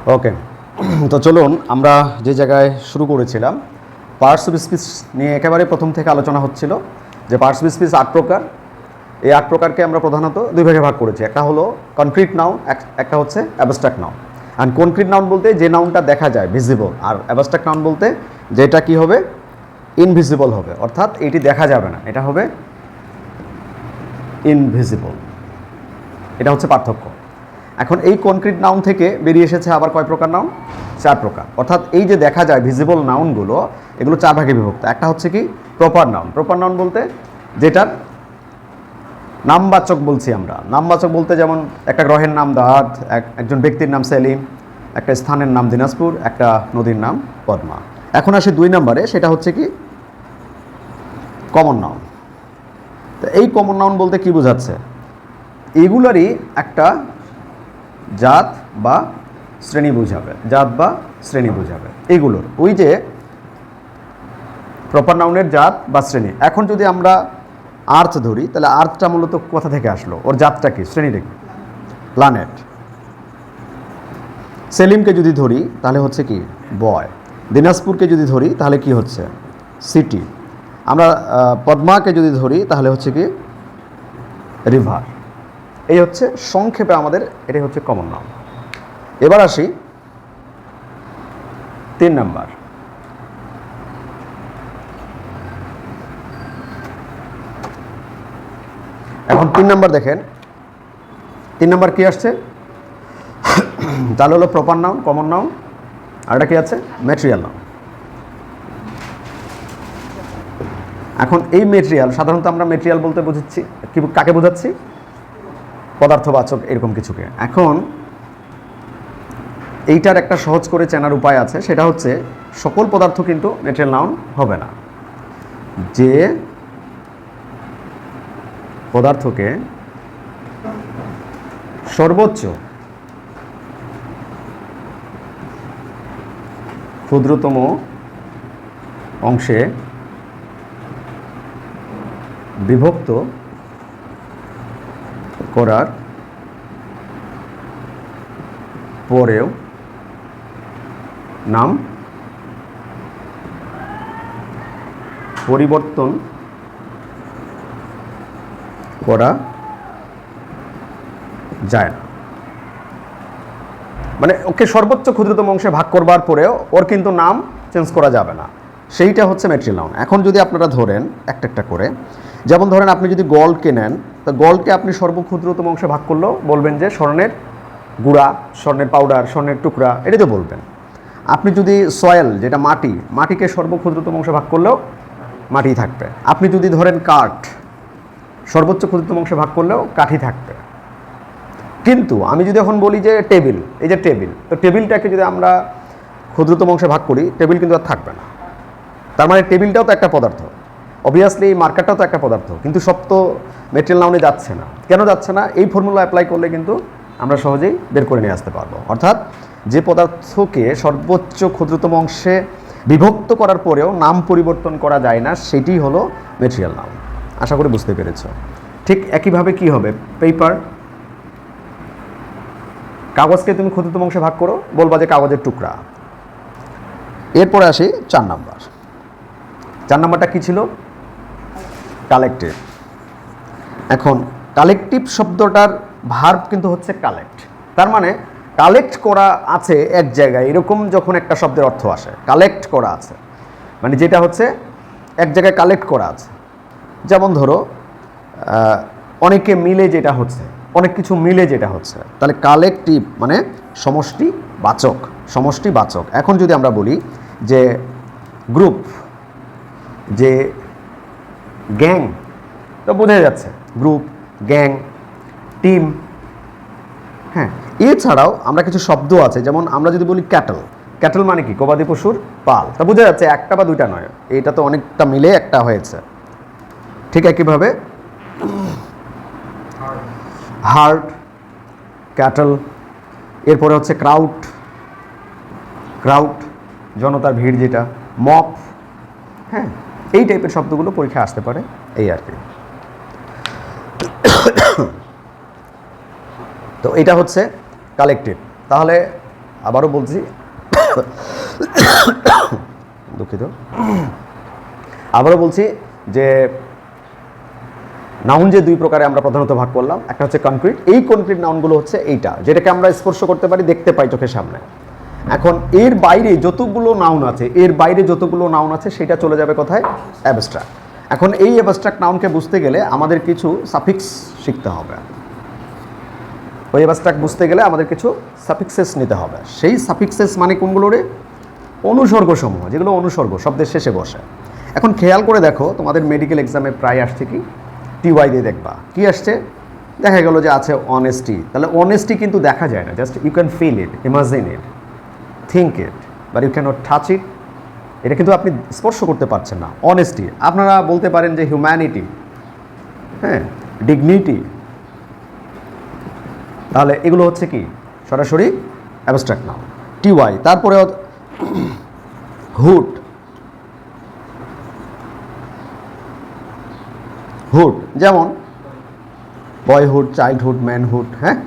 ওকে, তো চলুন আমরা যে জায়গায় শুরু করেছিলাম, পার্টস অফ স্পিচ নিয়ে একেবারে প্রথম থেকে আলোচনা হচ্ছিল যে পার্টস অফ স্পিচ 8 প্রকার। এই 8 প্রকারকে আমরা প্রধানত দুই ভাগে ভাগ করেছি। একটা হলো কনক্রিট নাউন, একটা হচ্ছে abstract noun. And concrete noun বলতে যে নাউনটা দেখা যায়, ভিজিবল, আর অ্যাবস্ট্রাক্ট নাউন বলতে যেটা কি হবে, ইনভিজিবল হবে, অর্থাৎ এটি দেখা যাবে না, এটা হবে ইনভিজিবল। এটা হচ্ছে পার্থক্য। এখন এই কনক্রিট নাউন থেকে বেরিয়ে এসেছে আবার কয় প্রকার নাউন? 4 প্রকার। অর্থাৎ এই যে দেখা যায় ভিজিবল নাউনগুলো, এগুলো 4 ভাগে বিভক্ত। একটা হচ্ছে কি প্রপার নাউন। প্রপার নাউন বলতে যেটার নামবাচক বলছি আমরা। নামবাচক বলতে যেমন একটা গ্রহের নাম দাঁত, একজন ব্যক্তির নাম সেলিম, একটা স্থানের নাম দিনাজপুর, একটা নদীর নাম পদ্মা। এখন আসি 2 নম্বরে, সেটা হচ্ছে কি কমন নাউন। তো এই কমন নাউন বলতে কি বোঝাচ্ছে? এগুলারই একটা জাত বা শ্রেণী বোঝাবে, জাত বা শ্রেণী বোঝাবে এগুলোর। ওই যে প্রপার নাউনের জাত বা শ্রেণী। এখন যদি আমরা আর্থ ধরি, তাহলে আর্থটা মূলত কোথা থেকে আসলো, ওর জাতটা কি, শ্রেণীটা কি? প্ল্যানেট। সেলিমকে যদি ধরি তাহলে হচ্ছে কি বয়। দিনাজপুরকে যদি ধরি তাহলে কি হচ্ছে সিটি। আমরা পদ্মাকে যদি ধরি তাহলে হচ্ছে কি রিভার। এই হচ্ছে সংক্ষেপে আমাদের, এটাই হচ্ছে কমন নাউন। এবার আসি 3 নাম্বার। এখন 3 নাম্বার দেখেন, 3 নাম্বার কি আসছে? তাহলে হলো প্রপার নাউন, কমন নাউন, আর এটা কি আছে? Material noun. এখন এই ম্যাটেরিয়াল, সাধারণত আমরা ম্যাটেরিয়াল বলতে বুঝাচ্ছি কি, কাকে বোঝাচ্ছি? পদার্থবাচক এরকম কিছুকে। এখন এইটার একটা সহজ করে চেনার উপায় আছে, সেটা হচ্ছে সকল পদার্থ কিন্তু ম্যাটেরিয়াল নাউন হবে না। যে পদার্থকে সর্বোচ্চ ক্ষুদ্রতম অংশে বিভক্ত করার পরেও নাম পরিবর্তন করা যায় না। মানে ওকে সর্বোচ্চ ক্ষুদ্রতম অংশে ভাগ করবার পরেও ওর কিন্তু নাম চেঞ্জ করা যাবে না, সেইটা হচ্ছে ম্যাটেরিয়াল নাউন। এখন যদি আপনারা ধরেন একটা একটা করে, যেমন ধরেন আপনি যদি গলকে নেন, তো গলকে আপনি সর্বক্ষুদ্রতম অংশে ভাগ করলেও বলবেন যে স্বর্ণের গুঁড়া, স্বর্ণের পাউডার, স্বর্ণের টুকরা, এটা তো বলবেন। আপনি যদি সয়েল, যেটা মাটি, মাটিকে সর্বক্ষুদ্রতম অংশে ভাগ করলেও মাটি থাকবে। আপনি যদি ধরেন কাঠ, সর্বোচ্চ ক্ষুদ্রতম অংশে ভাগ করলেও কাঠই থাকবে। কিন্তু আমি যদি এখন বলি যে টেবিল, এই যে টেবিল, তো টেবিলটাকে যদি আমরা ক্ষুদ্রতম অংশে ভাগ করি, টেবিল কিন্তু আর থাকবে না। তার মানে টেবিলটাও তো একটা পদার্থ, অবভিয়াসলি এই মার্কারটাও তো একটা পদার্থ, কিন্তু সব তো ম্যাটেরিয়াল নাউনে যাচ্ছে না। কেন যাচ্ছে না? এই ফর্মুলা অ্যাপ্লাই করলে কিন্তু আমরা সহজেই বের করে নিয়ে আসতে পারবো। অর্থাৎ যে পদার্থকে সর্বোচ্চ ক্ষুদ্রতম অংশে বিভক্ত করার পরেও নাম পরিবর্তন করা যায় না, সেটি হলো ম্যাটেরিয়াল নাউন। আশা করি বুঝতে পেরেছ। ঠিক একইভাবে কি হবে? পেপার, কাগজকে তুমি ক্ষুদ্রতম অংশে ভাগ করো, বলবা যে কাগজের টুকরা। এরপরে আসি 4 নাম্বার। 4 নাম্বারটা কি ছিল? কালেক্টিভ। এখন কালেকটিভ শব্দটার ভার্ব কিন্তু হচ্ছে কালেক্ট। তার মানে কালেক্ট করা আছে এক জায়গায়, এরকম যখন একটা শব্দের অর্থ আসে, কালেক্ট করা আছে মানে যেটা হচ্ছে এক জায়গায় কালেক্ট করা আছে। যেমন ধরো অনেকে মিলে যেটা হচ্ছে, অনেক কিছু মিলে যেটা হচ্ছে, তাহলে কালেকটিভ মানে সমষ্টিবাচক, সমষ্টিবাচক। এখন যদি আমরা বলি যে গ্রুপ, যে গ্যাং, তো বোঝা যাচ্ছে গ্রুপ, গ্যাং, টিম। হ্যাঁ, এছাড়াও আমরা কিছু শব্দ আছে, যেমন আমরা যদি বলি ক্যাটল, ক্যাটল মানে কি? গবাদি পশুর পাল। তা বোঝা যাচ্ছে একটা বা দুইটা নয়, এটা তো অনেকটা মিলে একটা হয়েছে। ঠিক একইভাবে হার্ড, ক্যাটল, এরপরে হচ্ছে ক্রাউড, ক্রাউড জনতার ভিড়, যেটা মপ। হ্যাঁ, এই টাইপের শব্দগুলো পরীক্ষায় আসতে পারে, এই আর কি। তো এটা হচ্ছে কালেকটিভ। তাহলে আবারও বলছি, দুঃখিত, আবারও বলছি যে নাউন যে দুই প্রকারে আমরা প্রধানত ভাগ করলাম, একটা হচ্ছে কনক্রিট। এই কনক্রিট নাউনগুলো হচ্ছে এইটা, যেটাকে আমরা স্পর্শ করতে পারি, দেখতে পাই চোখের সামনে। এখন এর বাইরে যতগুলো নাউন আছে, সেটা চলে যাবে কোথায়? অ্যাবস্ট্রাক্ট। এখন এই অ্যাবস্ট্রাক্ট নাউনকে বুঝতে গেলে আমাদের কিছু সাফিক্স শিখতে হবে। ওই অ্যাবস্ট্রাক্ট বুঝতে গেলে আমাদের কিছু সাফিক্সেস নিতে হবে। সেই সাফিক্সেস মানে কোনগুলোরে? অনুসর্গ সমূহ, যেগুলো অনুসর্গ শব্দের শেষে বসে। এখন খেয়াল করে দেখো, তোমাদের মেডিকেল এক্সামে প্রায় আসছে কি টিওয়াই দিয়ে দেখবা, কি আসছে? দেখা গেল যে আছে অনেস্টি। তাহলে অনেস্টি কিন্তু দেখা যায় না, just you can feel it, imagine it, think it, but you cannot touch it. এটা কিন্তু আপনি স্পর্শ করতে পারছেন না। অনেস্টি, আপনারা বলতে পারেন যে হিউম্যানিটি, হ্যাঁ, ডিগনিটি। তাহলে এগুলো হচ্ছে কি সরাসরি অ্যাবস্ট্রাক্ট নাউন, টিওয়াই। তারপরে হুড, হুড যেমন বয়হুড, চাইল্ডহুড, ম্যানহুড। হ্যাঁ,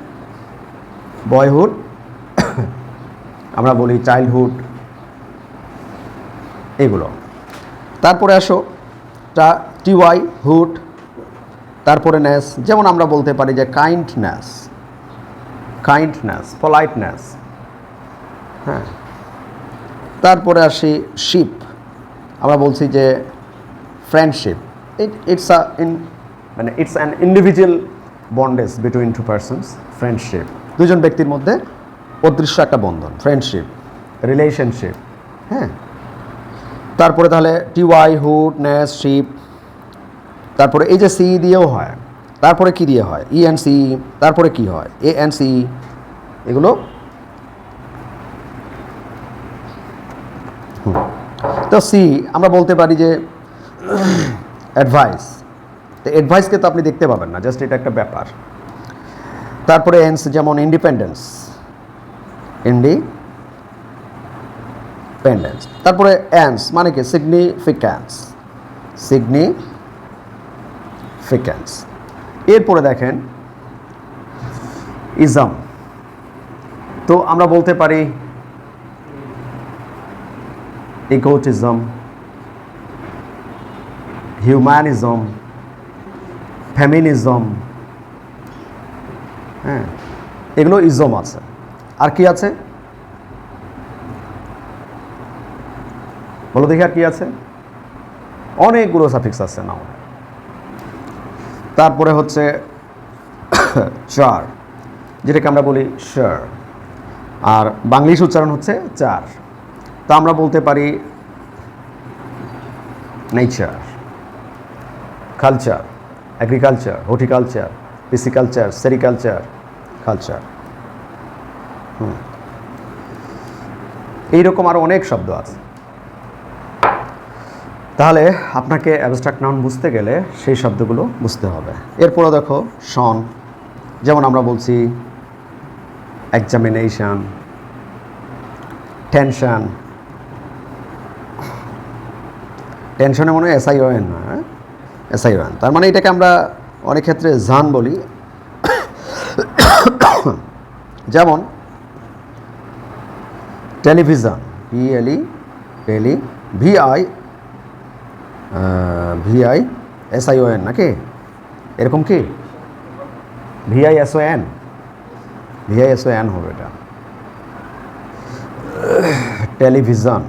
বয়হুড আমরা বলি, চাইল্ডহুড, এগুলো। তারপরে আসো টিওয়াই, হুড, তারপরে নেস, যেমন আমরা বলতে পারি যে কাইন্ডনেস, পলাইটনেস। হ্যাঁ, তারপরে আসি শিপ, আমরা বলছি যে friendship. It's an individual bondage between to persons. Friendship, দুজন ব্যক্তির মধ্যে অদৃশ্য একটা বন্ধন, ফ্রেন্ডশিপ, রিলেশনশিপ। হ্যাঁ, তারপরে তাহলে টিওয়াই, হুড, নেস, শিপ। তারপরে এই যে সি দিয়েও হয়, তারপরে কি দিয়ে হয়? ই এন সি, তারপরে কি হয়? A N C. এগুলো তো সি আমরা বলতে পারি যে অ্যাডভাইস। তো অ্যাডভাইসকে তো আপনি দেখতে পাবেন না, জাস্ট এটা একটা ব্যাপার। তারপরে এন্স, যেমন ইন্ডিপেন্ডেন্স, তারপরে অ্যান্স মানে কি? সিগনিফিক্যান্স। এরপরে দেখেন ইজম। তো আমরা বলতে পারি ইগোটিজম, হিউম্যানিজম, ফেমিনিজম। হ্যাঁ, এগুলো ইজম আছে। আর কি আছে বলো দেখি, আর কি আছে? অনেকগুলো সাফিক্স আছে নাও। তারপরে হচ্ছে চার, যেটাকে আমরা বলি শার, আর বাংলিশ উচ্চারণ হচ্ছে চার। তা আমরা বলতে পারি nature, culture, agriculture, horticulture, pisciculture, sericulture, culture. এইরকম আরও অনেক শব্দ আছে। তাহলে আপনাকে অ্যাবস্ট্রাক্ট নাউন বুঝতে গেলে সেই শব্দগুলো বুঝতে হবে। এরপরে দেখো শন, যেমন আমরা বলছি এক্সামিনেশন, টেনশন। টেনশনে মনে হয় SION না, SION। তার মানে এটাকে আমরা অনেক ক্ষেত্রে জান বলি। যেমন টেলিভিশন, VISION নাকি এরকম কি? VISON হবে এটা, টেলিভিশন।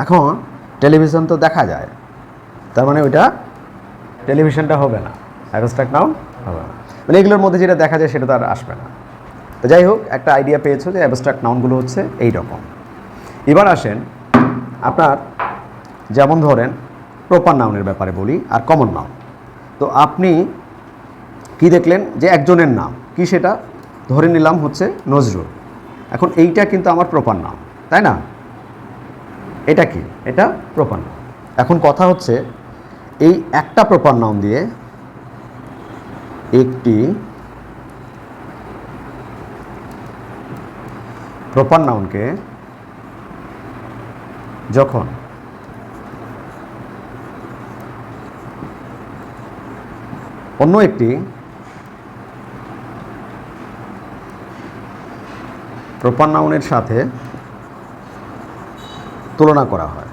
এখন টেলিভিশন তো দেখা যায়, তার মানে ওইটা টেলিভিশনটা হবে না, অ্যাবস্ট্রাক্ট নাউন হবে না। মানে এগুলোর মধ্যে যেটা দেখা যায় সেটা তো আর আসবে না। তো যাই হোক, একটা আইডিয়া পেয়েছো যে অ্যাবস্ট্রাক্ট নাউনগুলো হচ্ছে এই রকম। এবার আসেন আপনার, যেমন ধরেন প্রপার নাউনের ব্যাপারে বলি আর কমন নাউন। তো আপনি কি দেখলেন যে একজনের নাম কি, সেটা ধরে নিলাম হচ্ছে নজরুল। এখন এইটা কিন্তু আমার প্রপার নাউন, তাই না? এটা কি? এটা প্রপার নাউন। এখন কথা হচ্ছে এই একটা প্রপার নাউন দিয়ে একটি প্রপার নাউনকে যখন অন্য একটি প্রপার নাউনের সাথে তুলনা করা হয়,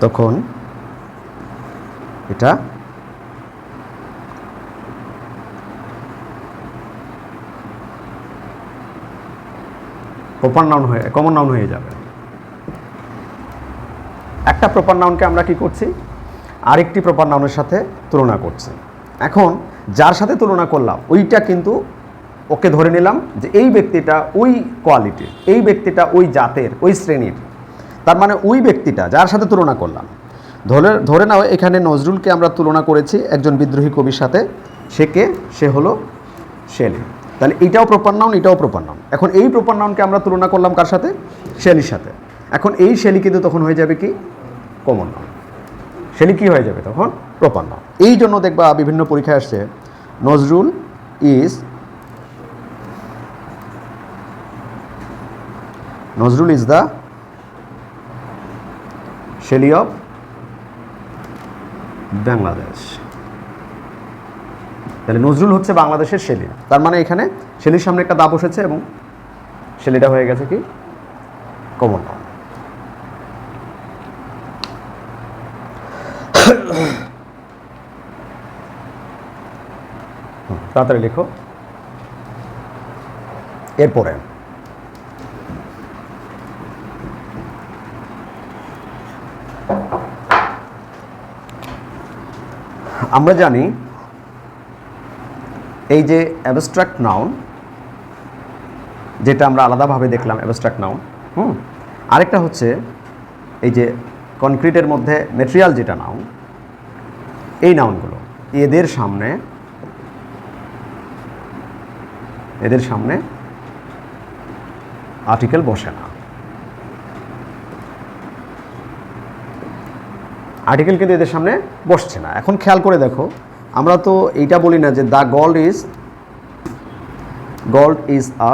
তখন এটা প্রপার নাউন হয়ে কমন নাউন হয়ে যাবে। একটা প্রপার নাউনকে আমরা কি করছি, আরেকটি প্রপার নাউনের সাথে তুলনা করছি। এখন যার সাথে তুলনা করলাম ওইটা কিন্তু ওকে ধরে নিলাম যে এই ব্যক্তিটা ওই কোয়ালিটির, এই ব্যক্তিটা ওই জাতের, ওই শ্রেণীর। তার মানে ওই ব্যক্তিটা যার সাথে তুলনা করলাম, ধরে নাও এখানে নজরুলকে আমরা তুলনা করেছি একজন বিদ্রোহী কবির সাথে। সে কে? সে হলো শেলি। তাহলে এইটাও প্রপার নাউন, এটাও প্রপার নাউন। এখন এই প্রপার নাউনকে আমরা তুলনা করলাম কার সাথে? শেলির সাথে। এখন এই শেলি কিন্তু তখন হয়ে যাবে কি? Common noun. শেলি কি হয়ে যাবে তখন? Proper noun. এই জন্য দেখবা বিভিন্ন পরীক্ষায় আসছে Nazrul is the Shelley of Bangladesh. তাহলে নজরুল হচ্ছে বাংলাদেশের শেলি। তার মানে এখানে শেলির সামনে একটা দা বসেছে এবং শেলিটা হয়ে গেছে কি? Common noun. তাড়াতাড়ি লিখো। এরপরে আমরা জানি এই যে অ্যাবস্ট্রাক্ট নাউন, যেটা আমরা আলাদাভাবে দেখলাম অ্যাবস্ট্রাক্ট নাউন, আরেকটা হচ্ছে এই যে কনক্রিটের মধ্যে ম্যাটেরিয়াল যেটা নাউন, এই নাউনগুলো এদের সামনে আর্টিকেল বসে না। আর্টিকেল কিন্তু এদের সামনে বসছে না। এখন খেয়াল করে দেখো, আমরা তো এইটা বলি না যে the gold is a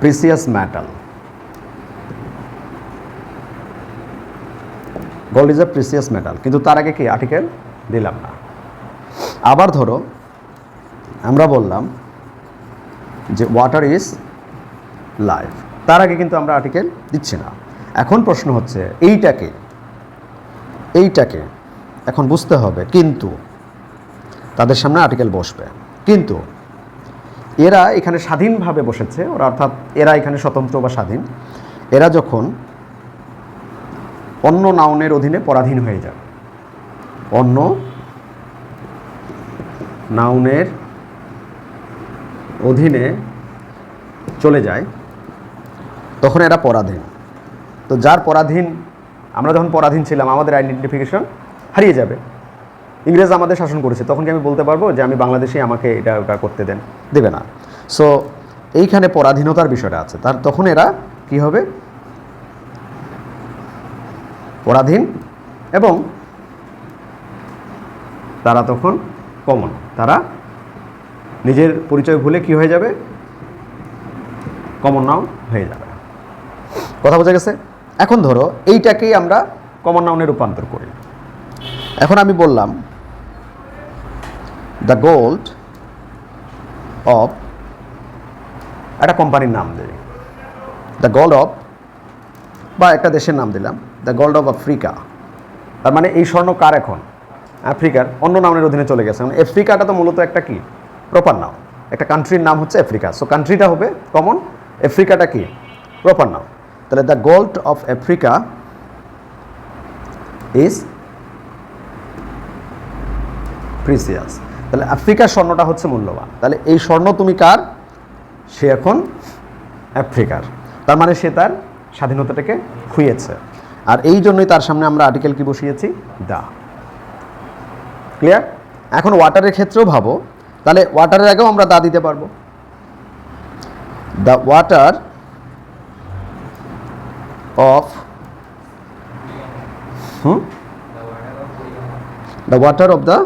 precious metal. Gold is a precious metal, কিন্তু তার আগে কি আর্টিকেল দিলাম না। আবার ধরো আমরা বললাম যে ওয়াটার ইজ লাইফ, তার আগে কিন্তু আমরা আর্টিকেল দিচ্ছি না। এখন প্রশ্ন হচ্ছে এইটাকে এখন বুঝতে হবে, কিন্তু তাদের সামনে আর্টিকেল বসবে, কিন্তু এরা এখানে স্বাধীনভাবে বসেছে, ওরা অর্থাৎ এরা এখানে স্বতন্ত্র বা স্বাধীন। এরা যখন অন্য নাউনের অধীনে পরাধীন হয়ে যাবে, অন্য নাউনের অধীনে চলে যায়, তখন এরা পরাধীন। তো যার পরাধীন, আমরা যখন পরাধীন ছিলাম আমাদের আইডেন্টিফিকেশন হারিয়ে যাবে। ইংরেজ আমাদের শাসন করেছে, তখন কি আমি বলতে পারবো যে আমি বাংলাদেশি, আমাকে এটা ওটা করতে দেন? দেবে না। সো এইখানে পরাধীনতার বিষয়টা আছে। তখন এরা কি হবে? পরাধীন, এবং তারা তখন কমন, তারা নিজের পরিচয় ভুলে কি হয়ে যাবে? কমন নাউন হয়ে যাবে। কথা বোঝা গেছে? এখন ধরো এইটাকেই আমরা কমন নাউনে রূপান্তর করি। এখন আমি বললাম দ্য গোল্ড অফ, একটা কোম্পানির নাম দিই, দ্য গোল্ড অফ, বা একটা দেশের নাম দিলাম দ্য গোল্ড অফ আফ্রিকা। তার মানে এই স্বর্ণ কার? এখন আফ্রিকার। অন্য নাউনের অধীনে চলে গেছে। আফ্রিকাটা তো মূলত একটা কি? Proper noun. একটা কান্ট্রির নাম হচ্ছে আফ্রিকা, সো কান্ট্রিটা হবে কমন, আফ্রিকাটা কি? Proper noun. তাহলে the gold of Africa is precious. তাহলে আফ্রিকার স্বর্ণটা হচ্ছে মূল্যবান। তাহলে এই স্বর্ণ তুমি কার? সে এখন আফ্রিকার। তার মানে সে তার স্বাধীনতাটাকে খুইয়েছে, আর এই জন্যই তার সামনে আমরা আর্টিকেল কি বসিয়েছি? দা। ক্লিয়ার? এখন ওয়াটারের ক্ষেত্রেও ভাবো, তাহলে ওয়াটারের আগেও আমরা দা দিতে পারবো। The water of the water of the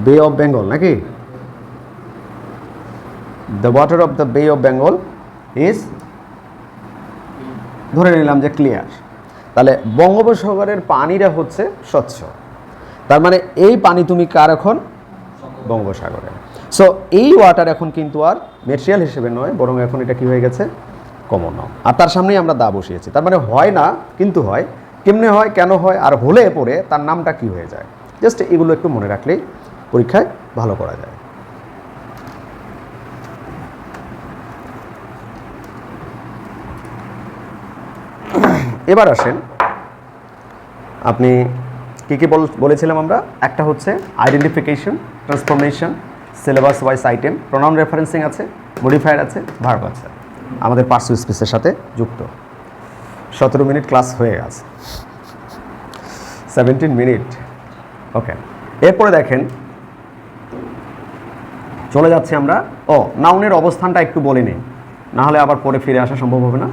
বে অফ বেঙ্গল, নাকি? দ্য ওয়াটার অফ দ্য বে অফ বেঙ্গল ইজ, ধরে নিলাম যে ক্লিয়ার। তাহলে বঙ্গোপসাগরের পানিটা হচ্ছে স্বচ্ছ। তার মানে এই পানি তুমি কার এখন বঙ্গোপসাগরে। সো এই ওয়াটার এখন কিন্তু আর মেটেরিয়াল হিসেবে নয়, বরং এখন এটা কি হয়ে গেছে কমন নাউন। আর তার সামনেই আমরা দা বসিয়েছি, তার মানে হয় না কিন্তু হয়। কেমনে হয়, কেন হয়, আর হলে পরে তার নামটা কি হয়ে যায়, জাস্ট এগুলো একটু মনে রাখলেই পরীক্ষায় ভালো করা যায়। এবার আসেন, আপনি কী কী বলেছিলাম আমরা, একটা হচ্ছে identification, transformation, syllabus wise item, pronoun referencing আছে, মডিফায়ার আছে, ভার্ব আছে, আমাদের পার্সু স্পেসের সাথে যুক্ত। 17 মিনিট ক্লাস হয়ে গেছে, 17 মিনিট। ওকে, এরপরে দেখেন চলে যাচ্ছি আমরা। নাউনের অবস্থানটা একটু বলে নিই, নাহলে আবার পরে ফিরে আসা সম্ভব হবে না।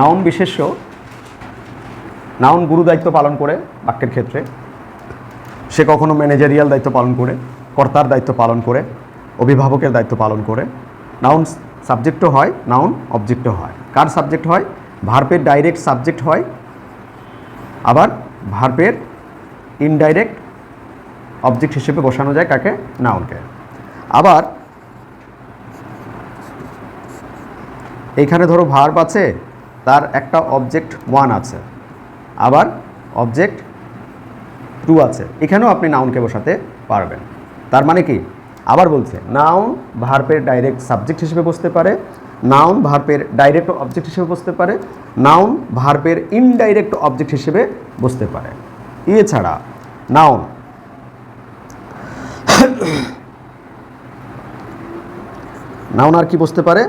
নাউন বিশেষ্য, নাউন গুরু দায়িত্ব পালন করে বাক্যের ক্ষেত্রে, সে কখনো ম্যানেজারিয়াল দায়িত্ব পালন করে, কর্তার দায়িত্ব পালন করে, অভিভাবকের দায়িত্ব পালন করে। নাউন সাবজেক্টও হয়, নাউন অবজেক্টও হয়। কার সাবজেক্ট হয়? ভার্বের ডাইরেক্ট সাবজেক্ট হয়, আবার ভার্বের ইনডাইরেক্ট অবজেক্ট হিসেবে বসানো যায় কাকে? নাউনকে। আবার এইখানে ধরো ভার্ব আছে, তার একটা অবজেক্ট 1 আছে, আবার অবজেক্ট 2 আছে, এখানেও আপনি নাউনকে বসাতে পারবেন। তার মানে কি, আবার বলছে নাউন ভার্বের ডাইরেক্ট সাবজেক্ট হিসেবে বসতে পারে, নাউন ভার্বের ডাইরেক্ট অবজেক্ট হিসেবে বসতে পারে, নাউন ভার্বের ইনডাইরেক্ট অবজেক্ট হিসেবে বসতে পারে। এছাড়া নাউন নাউন আর কি বসতে পারে?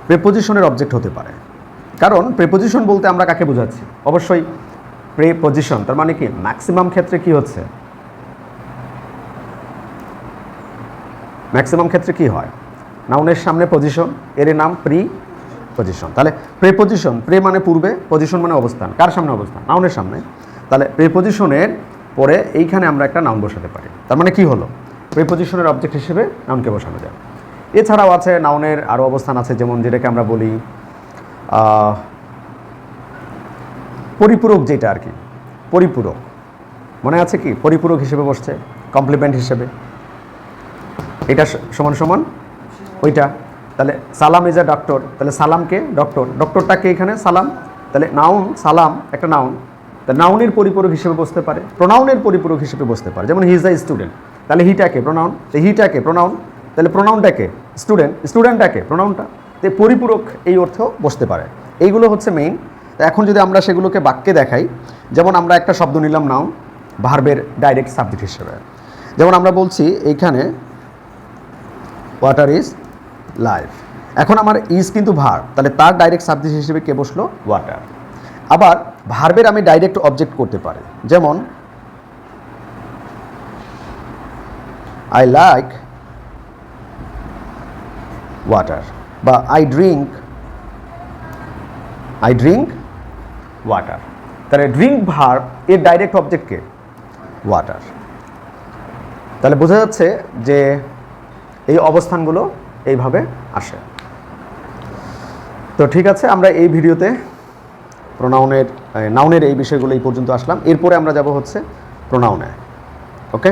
প্রেপোজিশনের অবজেক্ট হতে পারে। কারণ প্রেপোজিশন বলতে আমরা কাকে বোঝাচ্ছি? অবশ্যই প্রেপোজিশন, তার মানে কি ম্যাক্সিমাম ক্ষেত্রে কি হচ্ছে, ম্যাক্সিমাম ক্ষেত্রে কি হয়, নাউনের সামনে পজিশন, এর নাম প্রি পজিশন। তাহলে প্রেপোজিশন, প্রে মানে পূর্বে, পজিশন মানে অবস্থান, কার সামনে অবস্থান? নাউনের সামনে। তাহলে প্রেপোজিশনের পরে এইখানে আমরা একটা নাউন বসাতে পারি। তার মানে কি হলো, প্রেপোজিশনের অবজেক্ট হিসেবে নাউনকে বসানো যায়। এছাড়াও আছে নাউনের আরও অবস্থান আছে, যেমন যেটাকে আমরা বলি পরিপূরক, যেটা আর কি পরিপূরক, মনে আছে কি? পরিপূরক হিসেবে বসছে, কমপ্লিমেন্ট হিসেবে, এটা সমান সমান ওইটা। তাহলে সালাম ইজ আ ডক্টর, তাহলে সালামকে ডক্টর, ডক্টরটাকে এখানে সালাম, তাহলে নাউন সালাম একটা নাউন, তা নাউনের পরিপূরক হিসেবে বসতে পারে, প্রোনাউনের পরিপূরক হিসেবে বসতে পারে। যেমন হি ইজ আ স্টুডেন্ট, তাহলে হিটাকে প্রোনাউন, হিটাকে প্রোনাউন, তাহলে প্রোনাউনটাকে স্টুডেন্ট, স্টুডেন্টটাকে প্রোনাউনটা, তো পরিপূরক এই অর্থেও বসতে পারে। এইগুলো হচ্ছে মেইন। এখন যদি আমরা সেগুলোকে বাক্যে দেখাই, যেমন আমরা একটা শব্দ নিলাম নাউন ভার্বের ডাইরেক্ট সাবজেক্ট হিসেবে, যেমন আমরা বলছি এইখানে ওয়াটার ইজ লাইফ। এখন আমার ইজ কিন্তু ভার্ব, তাহলে তার ডাইরেক্ট সাবজেক্ট হিসেবে কে বসলো? ওয়াটার। আবার ভার্বের আমি ডাইরেক্ট অবজেক্ট করতে পারি, যেমন আই লাইক ওয়াটার, বা আই ড্রিঙ্ক ওয়াটার। তাহলে ড্রিঙ্ক ভার্ব, এর ডাইরেক্ট অবজেক্টকে ওয়াটার। তাহলে বোঝা যাচ্ছে যে এই অবস্থানগুলো এইভাবে আসে। তো ঠিক আছে, আমরা এই ভিডিওতে নাউনের এই বিষয়গুলো এই পর্যন্ত আসলাম। এরপরে আমরা যাব হচ্ছে প্রোনাউনে। ওকে।